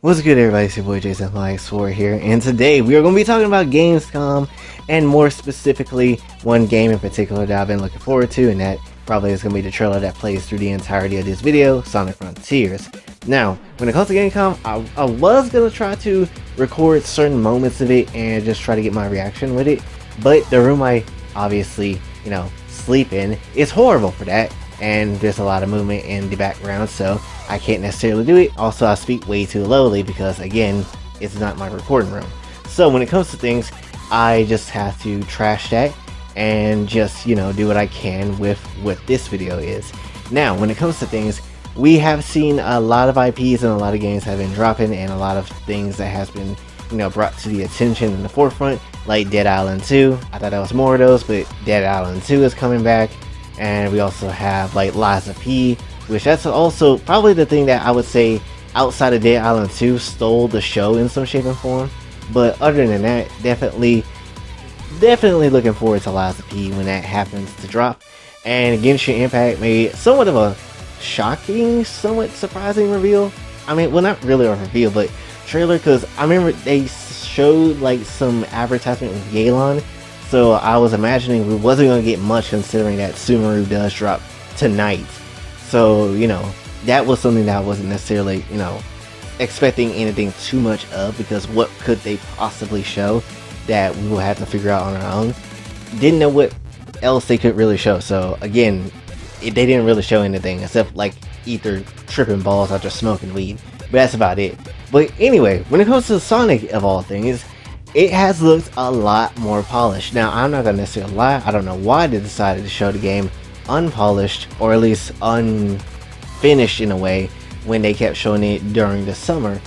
What's good, everybody? It's your boy Jason X4 here, and today we are going to be talking about Gamescom, and more specifically, one game in particular that I've been looking forward to, and that probably is going to be the trailer that plays through the entirety of this video, Sonic Frontiers. Now, when it comes to Gamescom, I was going to try to record certain moments of it and just try to get my reaction with it, but the room I obviously, sleep in is horrible for that, and there's a lot of movement in the background, so I can't necessarily do it. Also, I speak way too lowly because, again, it's not my recording room. So when it comes to things, I just have to trash that and just, do what I can with what this video is. Now, when it comes to things, we have seen a lot of IPs and a lot of games have been dropping, and a lot of things that has been, brought to the attention in the forefront, like Dead Island 2. I thought that was more of those, but Dead Island 2 is coming back. And we also have like Liza P, which that's also probably the thing that I would say outside of Dead Island 2 stole the show in some shape and form. But other than that, definitely looking forward to Liza P when that happens to drop. And Genshin Impact made somewhat of a shocking, somewhat surprising reveal. I mean, well, not really a reveal, but trailer, because I remember they showed like some advertisement with Yelan. So I was imagining we wasn't going to get much, considering that Sumeru does drop tonight. So, that was something that I wasn't necessarily, expecting anything too much of, because what could they possibly show that we will have to figure out on our own? Didn't know what else they could really show. So again, they didn't really show anything except like Ether tripping balls after smoking weed. But that's about it. But anyway, when it comes to Sonic of all things, it has looked a lot more polished. Now, I'm not going to necessarily lie, I don't know why they decided to show the game unpolished, or at least unfinished in a way, when they kept showing it during the summer.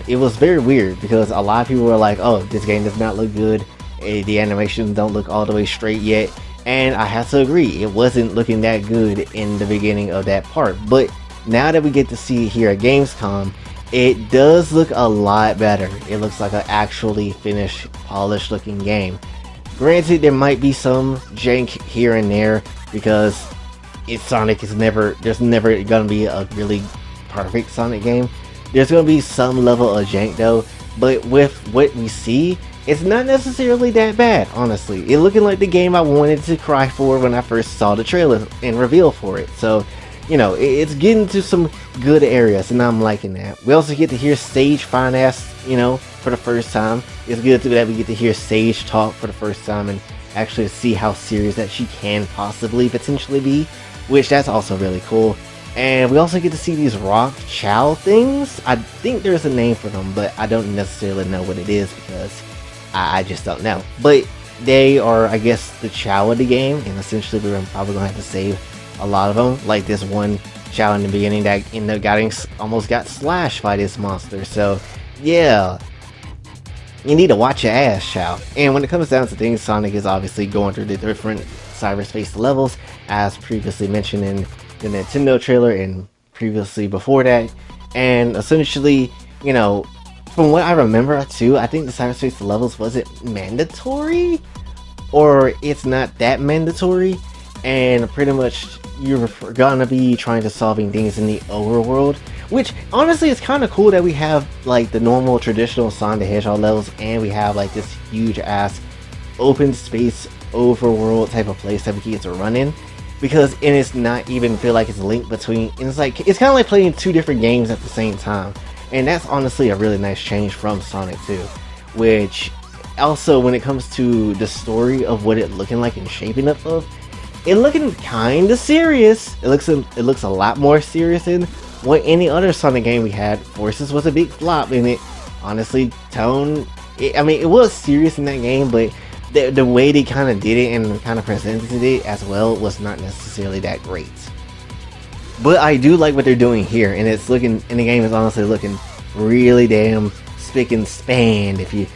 It was very weird, because a lot of people were like, oh, this game does not look good, the animations don't look all the way straight yet, and I have to agree, it wasn't looking that good in the beginning of that part. But now that we get to see it here at Gamescom, it does look a lot better. It looks like an actually finished, polished looking game. Granted, there might be some jank here and there, because Sonic is there's never gonna be a really perfect Sonic game. There's gonna be some level of jank though, but with what we see, it's not necessarily that bad, honestly. It's looking like the game I wanted to cry for when I first saw the trailer and reveal for it. So, it's getting to some good areas, and I'm liking that. We also get to hear Sage Finance, for the first time. It's good that we get to hear Sage talk for the first time and actually see how serious that she can possibly potentially be, which that's also really cool. And we also get to see these rock chow things. I think there's a name for them, but I don't necessarily know what it is, because I just don't know. But they are, I guess, the chow of the game, and essentially we're probably going to have to save a lot of them, like this one chow in the beginning that almost got slashed by this monster. So yeah, you need to watch your ass, chow. And when it comes down to things, Sonic is obviously going through the different cyberspace levels, as previously mentioned in the Nintendo trailer and previously before that. And essentially, from what I remember too, I think the cyberspace levels wasn't mandatory, or it's not that mandatory, and pretty much you're gonna be trying to solving things in the overworld, which honestly is kind of cool that we have like the normal traditional Sonic the Hedgehog levels, and we have like this huge ass open space overworld type of place that we get to run in, because it's not even feel like it's linked between, and it's kind of like playing two different games at the same time. And that's honestly a really nice change from Sonic 2, which also, when it comes to the story of what it looking like and shaping up of, it looking kind of serious. It looks a lot more serious than what any other Sonic game we had. Forces was a big flop in it. Honestly, it was serious in that game, but the way they kind of did it and kind of presented it as well was not necessarily that great. But I do like what they're doing here, and the game is honestly looking really damn spick and span, if you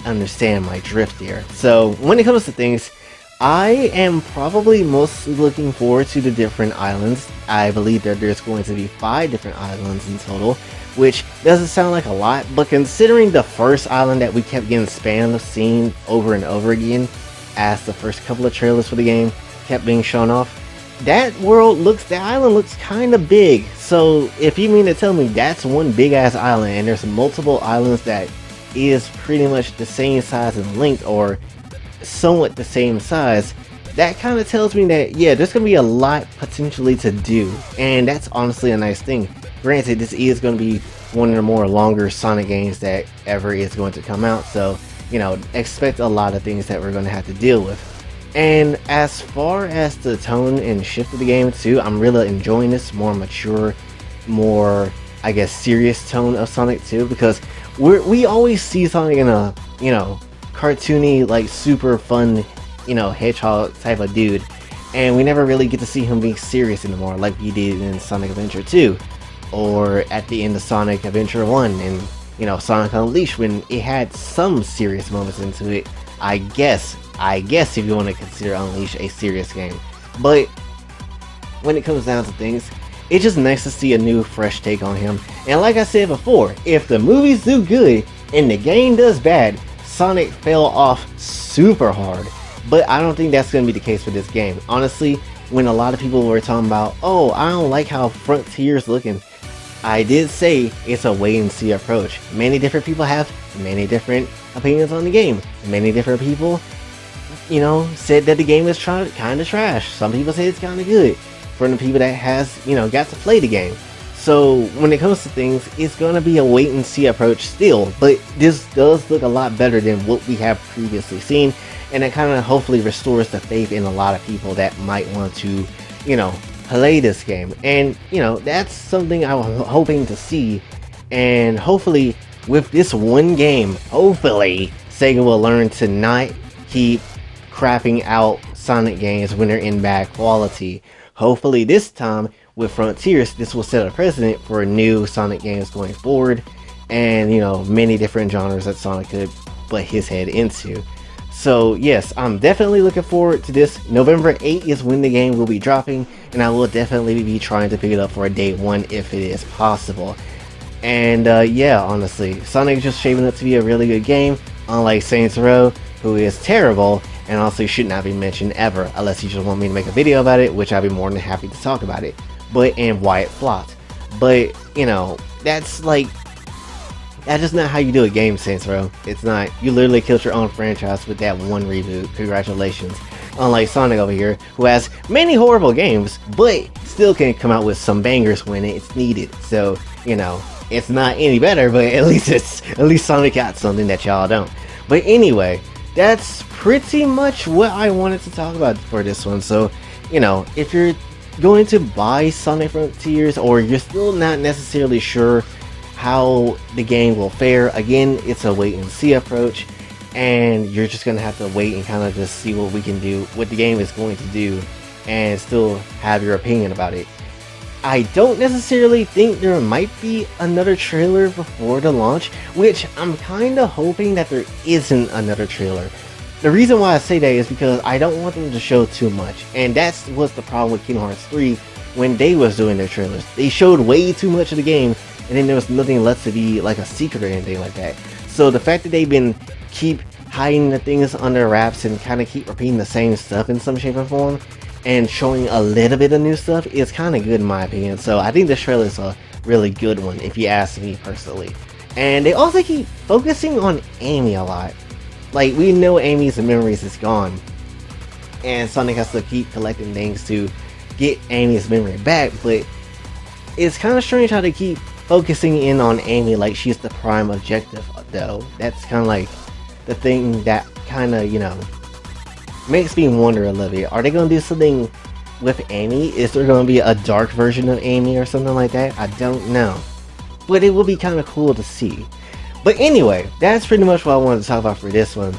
understand my drift there. So when it comes to things, I am probably mostly looking forward to the different islands. I believe that there's going to be 5 different islands in total, which doesn't sound like a lot, but considering the first island that we kept getting spam seen over and over again as the first couple of trailers for the game kept being shown off, that island looks kind of big. So if you mean to tell me that's one big ass island and there's multiple islands that is pretty much the same size in length or somewhat the same size, that kind of tells me that, yeah, there's gonna be a lot potentially to do, and that's honestly a nice thing. Granted, this is going to be one of the more longer Sonic games that ever is going to come out, so you know, expect a lot of things that we're going to have to deal with. And as far as the tone and shift of the game too, I'm really enjoying this more mature, more, I guess, serious tone of Sonic 2, because we always see Sonic in a, you know, cartoony, like super fun, you know, hedgehog type of dude, and we never really get to see him being serious anymore like we did in Sonic Adventure 2 or at the end of Sonic Adventure 1 and, you know, Sonic Unleashed, when it had some serious moments into it. I guess if you want to consider Unleashed a serious game. But when it comes down to things, it's just nice to see a new fresh take on him. And like I said before, if the movies do good and the game does bad, Sonic fell off super hard. But I don't think that's going to be the case for this game. Honestly, when a lot of people were talking about, oh, I don't like how Frontier's looking, I did say it's a wait and see approach. Many different people have many different opinions on the game. Many different people, you know, said that the game is kind of trash. Some people say it's kind of good from the people that has, you know, got to play the game. So when it comes to things, it's going to be a wait and see approach still, but this does look a lot better than what we have previously seen, and it kind of hopefully restores the faith in a lot of people that might want to, you know, play this game. And you know, that's something I was hoping to see, and hopefully with this one game, hopefully Sega will learn to not keep crapping out Sonic games when they're in bad quality. Hopefully this time with Frontiers, this will set a precedent for new Sonic games going forward, and you know, many different genres that Sonic could butt his head into. So yes, I'm definitely looking forward to this. November 8th is when the game will be dropping, and I will definitely be trying to pick it up for a day one if it is possible. And yeah, honestly, Sonic is just shaping up to be a really good game, unlike Saints Row, who is terrible and also should not be mentioned ever, unless you just want me to make a video about it, which I'll be more than happy to talk about it. But and why it flopped. But you know, that's just not how you do a game, Saints Row. It's not. You literally killed your own franchise with that one reboot. Congratulations. Unlike Sonic over here, who has many horrible games, but still can come out with some bangers when it's needed. So, you know, it's not any better, but at least Sonic got something that y'all don't. But anyway, that's pretty much what I wanted to talk about for this one. So, you know, if you're going to buy Sonic Frontiers, or you're still not necessarily sure how the game will fare, again, it's a wait and see approach, and you're just gonna have to wait and kind of just see what we can do, what the game is going to do, and still have your opinion about it. I don't necessarily think there might be another trailer before the launch, which I'm kind of hoping that there isn't another trailer. The reason why I say that is because I don't want them to show too much, and that's what's the problem with Kingdom Hearts 3 when they was doing their trailers. They showed way too much of the game, and then there was nothing left to be like a secret or anything like that. So the fact that they've been keep hiding the things under wraps and kind of keep repeating the same stuff in some shape or form, and showing a little bit of new stuff, is kind of good in my opinion. So I think this trailer is a really good one, if you ask me personally. And they also keep focusing on Amy a lot. Like, we know Amy's memories is gone, and Sonic has to keep collecting things to get Amy's memory back, but it's kind of strange how they keep focusing in on Amy like she's the prime objective, though. That's kind of like the thing that kind of, you know, makes me wonder a little bit. Are they going to do something with Amy? Is there going to be a dark version of Amy or something like that? I don't know. But it will be kind of cool to see. But anyway, that's pretty much what I wanted to talk about for this one.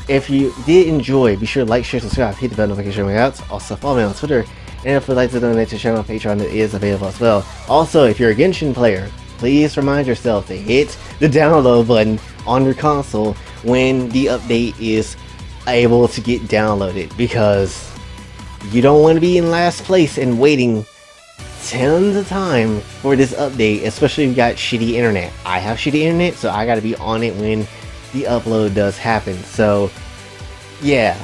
If you did enjoy, be sure to like, share, subscribe, hit the bell notification ring. Also follow me on Twitter. And if you'd like to donate to the channel, Patreon, it is available as well. Also, if you're a Genshin player, please remind yourself to hit the download button on your console when the update is able to get downloaded, because you don't want to be in last place and waiting tons of time for this update, especially if you got shitty internet. I have shitty internet, so I gotta be on it when the upload does happen. So yeah,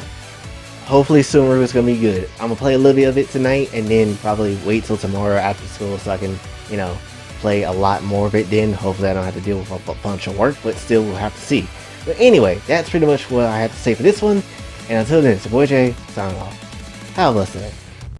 hopefully Sumeru is gonna be good. I'm gonna play a little bit of it tonight, and then probably wait till tomorrow after school so I can, you know, play a lot more of it. Then hopefully I don't have to deal with a bunch of work, but still we'll have to see. But anyway, that's pretty much what I have to say for this one. And until then, it's your boy Jay, signing off. Have a blessed day.